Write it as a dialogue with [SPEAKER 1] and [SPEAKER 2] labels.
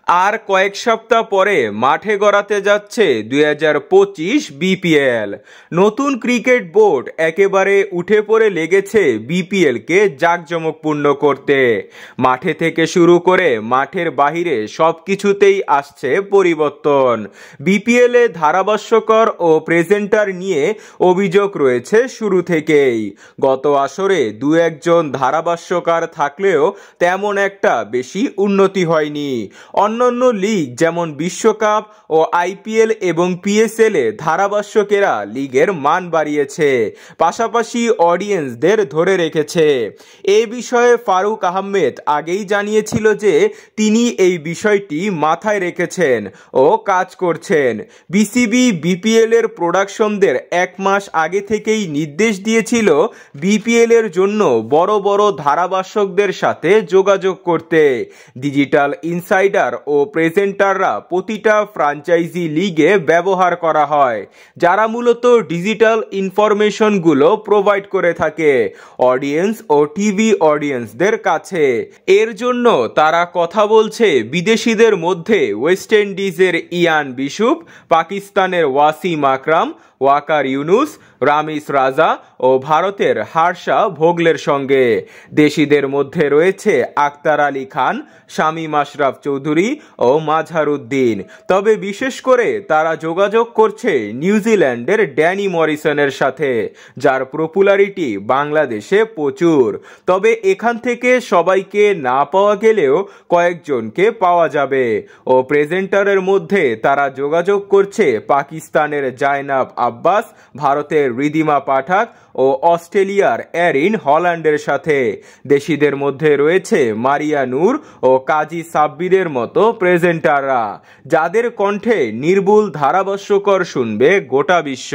[SPEAKER 1] আর কয়েক সপ্তাহ পরে মাঠে গড়াতে যাচ্ছে 2025 বিপিএল। নতুন ক্রিকেট বোর্ড একেবারে উঠে পড়ে লেগেছে বিপিএল কে জাঁকজমকপূর্ণ করতে। মাঠে থেকে শুরু করে মাঠের বাহিরে সবকিছুতেই আসছে পরিবর্তন। বিপিএল এ ধারাভাষ্যকার ও প্রেজেন্টার নিয়ে অভিযোগ রয়েছে শুরু থেকেই। গত আসরে দু একজন ধারাভাষ্যকার থাকলেও তেমন একটা বেশি উন্নতি হয়নি। অন্যান্য লিগ যেমন বিশ্বকাপ ও আইপিএল এবং পিএসএল এ ধারাভাষ্যকেরা লিগের মান বাড়িয়েছে, পাশাপাশি অডিয়েন্সদের ধরে রেখেছে। এ বিষয়ে ফারুক আহমেদ আগেই জানিয়েছিল যে তিনি এই বিষয়টি মাথায় রেখেছেন ও কাজ করছেন। বিসিবি বিপিএল এর প্রোডাকশনদের এক মাস আগে থেকেই নির্দেশ দিয়েছিল বিপিএল এর জন্য বড় বড় ধারাভাষ্যকদের সাথে যোগাযোগ করতে। ডিজিটাল ইনসাইডার ও প্রেজেন্টাররা প্রতিটা ফ্র্যাঞ্চাইজি লিগে ব্যবহার করা হয়, যারা মূলত ডিজিটাল ইনফরমেশনগুলো প্রোভাইড করে থাকে অডিয়েন্স ও টিভি অডিয়েন্সদের কাছে। এর জন্য তারা কথা বলছে বিদেশিদের মধ্যে ওয়েস্ট ইন্ডিজের ইয়ান বিশুপ, পাকিস্তানের ওয়াসিম আকরাম, ওয়াকার ইউনুস, রামিস রাজা ও ভারতের হার্ষা ভোগলের সঙ্গে। দেশিদের মধ্যে রয়েছে আক্তার আলী খান, শামীম আশরাফ চৌধুরী ও মাজহার উদ্দিন। তবে বিশেষ করে তারা যোগাযোগ করছে নিউজিল্যান্ডের ড্যানি মরিসনের সাথে, যার পপুলারিটি বাংলাদেশে প্রচুর। তবে এখান থেকে সবাইকে না পাওয়া গেলেও কয়েকজনকে পাওয়া যাবে। ও প্রেজেন্টারের মধ্যে তারা যোগাযোগ করছে পাকিস্তানের জায়নাব আব্বাস, ভারতের রিদিমা পাঠাক ও অস্ট্রেলিয়ার এরিন হল্যান্ডের সাথে। দেশিদের মধ্যে রয়েছে মারিয়া নূর ও কাজী সাব্বিরের মতো প্রেজেন্টাররা, যাদের কণ্ঠে নির্ভুল ধারাভাষ্যকর শুনবে গোটা বিশ্ব।